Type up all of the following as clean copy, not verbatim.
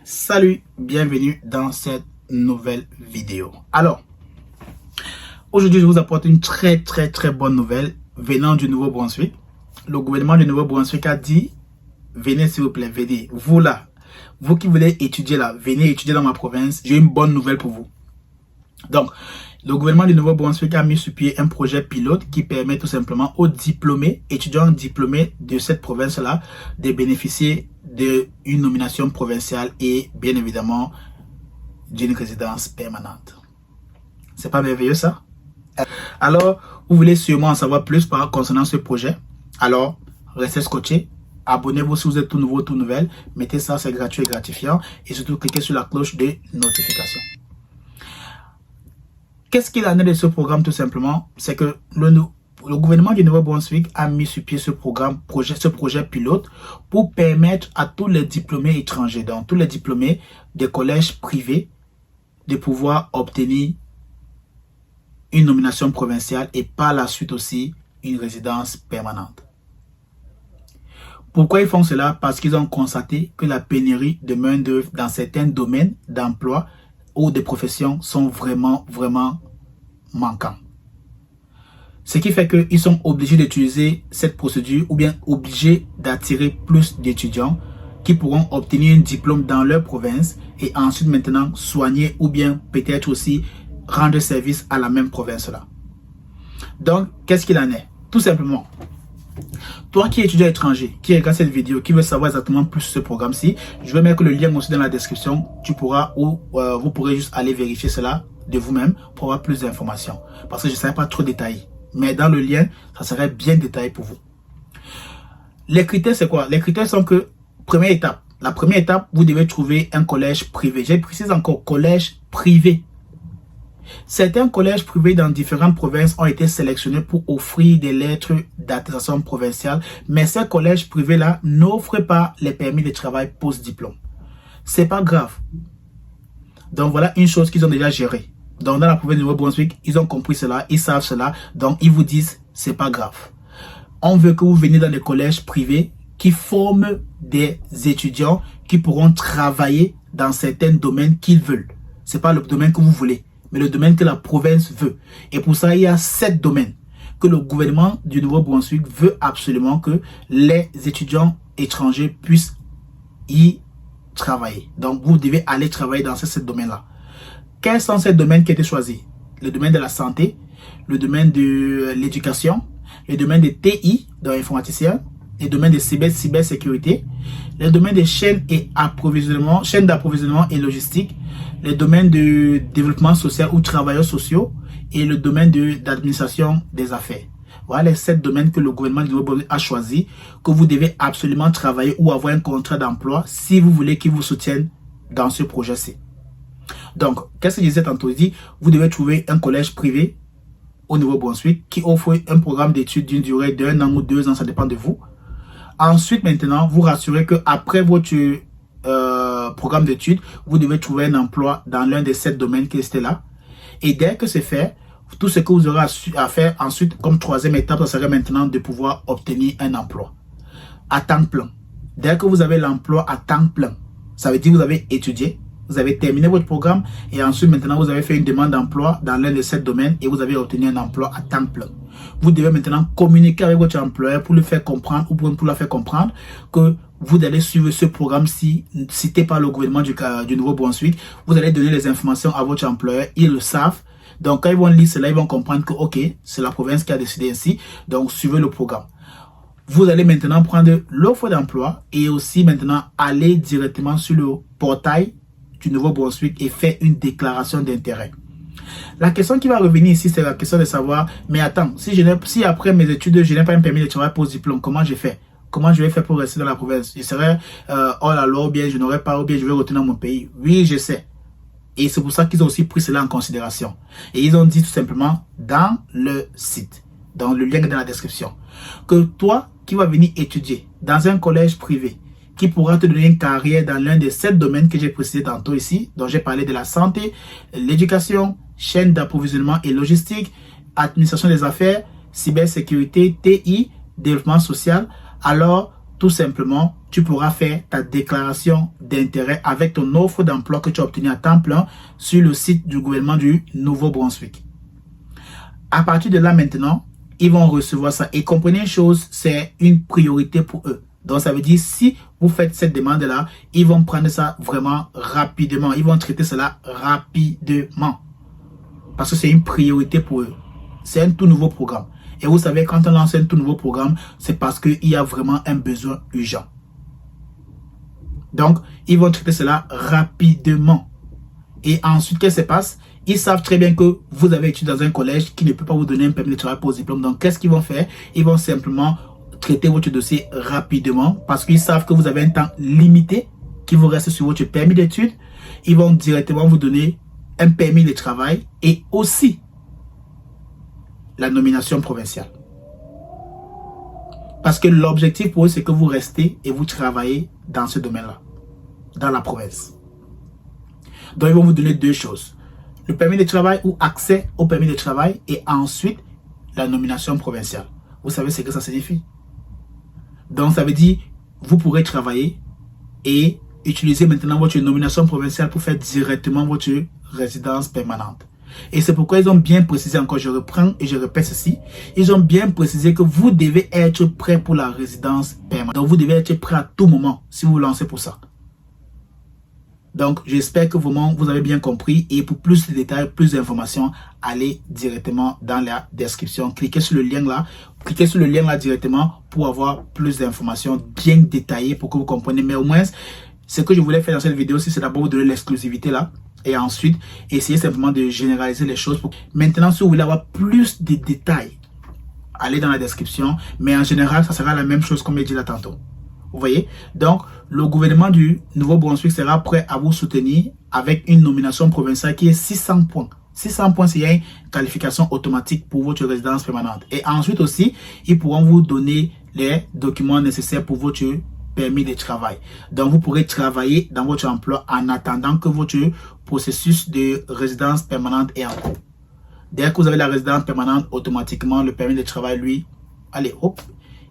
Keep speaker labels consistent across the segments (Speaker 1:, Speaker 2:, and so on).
Speaker 1: Salut, bienvenue dans cette nouvelle vidéo. Alors, aujourd'hui je vous apporte une très bonne nouvelle venant du Nouveau-Brunswick. Le gouvernement du Nouveau-Brunswick a dit, venez s'il vous plaît, venez, vous là, vous qui voulez étudier là, venez étudier dans ma province, j'ai une bonne nouvelle pour vous. Donc, le gouvernement du Nouveau-Brunswick a mis sur pied un projet pilote qui permet tout simplement aux diplômés, étudiants diplômés de cette province-là, de bénéficier d'une nomination provinciale et bien évidemment d'une résidence permanente. C'est pas merveilleux ça? Alors, vous voulez sûrement en savoir plus concernant ce projet? Alors, restez scotchés. Abonnez-vous si vous êtes tout nouveau, tout nouvelle. Mettez ça, c'est gratuit et gratifiant. Et surtout, cliquez sur la cloche de notification. Qu'est-ce qu'il en est de ce programme tout simplement? C'est que le gouvernement du Nouveau-Brunswick a mis sur pied ce projet pilote pour permettre à tous les diplômés étrangers, donc tous les diplômés des collèges privés, de pouvoir obtenir une nomination provinciale et par la suite aussi une résidence permanente. Pourquoi ils font cela? Parce qu'ils ont constaté que la pénurie de main-d'œuvre dans certains domaines d'emploi ou des professions sont vraiment manquants. Ce qui fait qu'ils sont obligés d'utiliser cette procédure ou bien obligés d'attirer plus d'étudiants qui pourront obtenir un diplôme dans leur province et ensuite maintenant soigner ou bien peut-être aussi rendre service à la même province là. Donc, qu'est-ce qu'il en est? Tout simplement, toi qui es étudiant étranger, qui regarde cette vidéo, qui veut savoir exactement plus sur ce programme-ci, je vais mettre le lien aussi dans la description. Tu pourras ou vous pourrez juste aller vérifier cela de vous-même pour avoir plus d'informations. Parce que je ne serai pas trop détaillé. Mais dans le lien, ça serait bien détaillé pour vous. Les critères, c'est quoi? Les critères sont que, première étape. La première étape, vous devez trouver un collège privé. Je précise encore, collège privé. Certains collèges privés dans différentes provinces ont été sélectionnés pour offrir des lettres d'attestation provinciale, mais ces collèges privés-là n'offrent pas les permis de travail post-diplôme. C'est pas grave. Donc voilà une chose qu'ils ont déjà gérée. Donc dans la province du Nouveau-Brunswick, ils ont compris cela, ils savent cela, donc ils vous disent c'est pas grave. On veut que vous veniez dans des collèges privés qui forment des étudiants qui pourront travailler dans certains domaines qu'ils veulent. C'est pas le domaine que vous voulez, mais le domaine que la province veut. Et pour ça, il y a 7 domaines que le gouvernement du Nouveau-Brunswick veut absolument que les étudiants étrangers puissent y travailler. Donc, vous devez aller travailler dans ces 7 domaines-là. Quels sont ces domaines qui ont été choisis? Le domaine de la santé, le domaine de l'éducation, le domaine de TI, de l'informaticien, le domaine de cybersécurité, le domaine des chaînes d'approvisionnement et logistique, le domaine de développement social ou travailleurs sociaux et le domaine d'administration des affaires. Voilà les 7 domaines que le gouvernement du Nouveau-Brunswick a choisi, que vous devez absolument travailler ou avoir un contrat d'emploi si vous voulez qu'ils vous soutiennent dans ce projet-ci. Donc, qu'est-ce que je disais tantôt? Vous devez trouver un collège privé au Nouveau-Brunswick qui offre un programme d'études d'une durée d'1 an ou 2 ans, ça dépend de vous. Ensuite, maintenant, vous rassurez qu'après votre programme d'études, vous devez trouver un emploi dans l'un des 7 domaines qui étaient là. Et dès que c'est fait, tout ce que vous aurez à faire ensuite, comme troisième étape, ça serait maintenant de pouvoir obtenir un emploi à temps plein. Dès que vous avez l'emploi à temps plein, ça veut dire que vous avez étudié, vous avez terminé votre programme et ensuite maintenant vous avez fait une demande d'emploi dans l'un de ces domaines et vous avez obtenu un emploi à temps plein. Vous devez maintenant communiquer avec votre employeur pour le faire comprendre ou pour la faire comprendre que vous allez suivre ce programme-ci cité par le gouvernement du Nouveau-Brunswick. Vous allez donner les informations à votre employeur, ils le savent. Donc quand ils vont lire cela, ils vont comprendre que ok, c'est la province qui a décidé ainsi, donc suivez le programme. Vous allez maintenant prendre l'offre d'emploi et aussi maintenant aller directement sur le portail du Nouveau-Brunswick et faire une déclaration d'intérêt. La question qui va revenir ici, c'est la question de savoir, mais attends, si après mes études, je n'ai pas un permis de travail post-diplôme, comment je fais? Comment je vais faire pour rester dans la province? Je serais hors la loi ou bien je n'aurais pas ou bien je vais retourner dans mon pays. Oui, je sais. Et c'est pour ça qu'ils ont aussi pris cela en considération. Et ils ont dit tout simplement dans le site, dans le lien dans la description, que toi qui vas venir étudier dans un collège privé, qui pourra te donner une carrière dans l'un des 7 domaines que j'ai précisé tantôt ici, dont j'ai parlé de la santé, l'éducation, chaîne d'approvisionnement et logistique, administration des affaires, cybersécurité, TI, développement social. Alors, tout simplement, tu pourras faire ta déclaration d'intérêt avec ton offre d'emploi que tu as obtenue à temps plein sur le site du gouvernement du Nouveau-Brunswick. À partir de là maintenant, ils vont recevoir ça. Et comprenez une chose, c'est une priorité pour eux. Donc ça veut dire, si vous faites cette demande-là, ils vont prendre ça vraiment rapidement. Ils vont traiter cela rapidement. Parce que c'est une priorité pour eux. C'est un tout nouveau programme. Et vous savez, quand on lance un tout nouveau programme, c'est parce qu'il y a vraiment un besoin urgent. Donc, ils vont traiter cela rapidement. Et ensuite, qu'est-ce qui se passe? Ils savent très bien que vous avez étudié dans un collège qui ne peut pas vous donner un permis de travail pour diplôme. Donc, qu'est-ce qu'ils vont faire? Ils vont simplement traiter votre dossier rapidement parce qu'ils savent que vous avez un temps limité qui vous reste sur votre permis d'études. Ils vont directement vous donner un permis de travail et aussi la nomination provinciale. Parce que l'objectif pour eux, c'est que vous restez et vous travaillez dans ce domaine-là, dans la province. Donc, ils vont vous donner deux choses. Le permis de travail ou accès au permis de travail et ensuite la nomination provinciale. Vous savez ce que ça signifie? Donc, ça veut dire vous pourrez travailler et utiliser maintenant votre nomination provinciale pour faire directement votre résidence permanente. Et c'est pourquoi ils ont bien précisé, encore je reprends et je répète ceci, ils ont bien précisé que vous devez être prêt pour la résidence permanente. Donc, vous devez être prêt à tout moment si vous vous lancez pour ça. Donc, j'espère que vraiment vous avez bien compris et pour plus de détails, plus d'informations, allez directement dans la description. Cliquez sur le lien là, directement pour avoir plus d'informations bien détaillées pour que vous compreniez. Mais au moins, ce que je voulais faire dans cette vidéo, c'est d'abord vous donner l'exclusivité là. Et ensuite, essayer simplement de généraliser les choses. Maintenant, si vous voulez avoir plus de détails, allez dans la description. Mais en général, ça sera la même chose comme j'ai dit là tantôt. Vous voyez? Donc, le gouvernement du Nouveau-Brunswick sera prêt à vous soutenir avec une nomination provinciale qui est 600 points. 600 points, c'est une qualification automatique pour votre résidence permanente. Et ensuite aussi, ils pourront vous donner les documents nécessaires pour votre permis de travail. Donc, vous pourrez travailler dans votre emploi en attendant que votre processus de résidence permanente est en cours. Dès que vous avez la résidence permanente, automatiquement, le permis de travail, lui, allez, hop,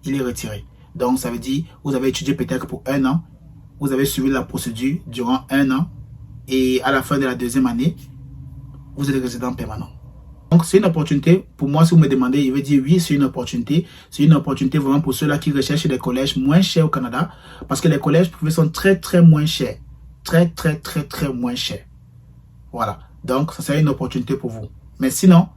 Speaker 1: il est retiré. Donc, ça veut dire, vous avez étudié peut-être pour 1 an, vous avez suivi la procédure durant 1 an, et à la fin de la deuxième année, vous êtes résident permanent. Donc, c'est une opportunité. Pour moi, si vous me demandez, je vais dire oui, c'est une opportunité. C'est une opportunité vraiment pour ceux-là qui recherchent des collèges moins chers au Canada. Parce que les collèges privés sont très moins chers. Très moins chers. Voilà. Donc, ça serait une opportunité pour vous. Mais sinon,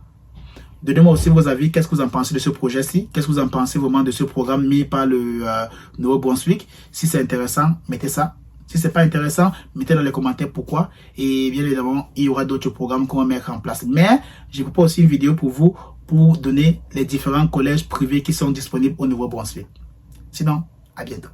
Speaker 1: donnez-moi aussi vos avis. Qu'est-ce que vous en pensez de ce projet-ci? Qu'est-ce que vous en pensez vraiment de ce programme mis par le Nouveau-Brunswick? Si c'est intéressant, mettez ça. Si ce n'est pas intéressant, mettez dans les commentaires pourquoi. Et bien évidemment, il y aura d'autres programmes qu'on va mettre en place. Mais je prépare aussi une vidéo pour vous pour donner les différents collèges privés qui sont disponibles au Nouveau-Brunswick. Sinon, à bientôt.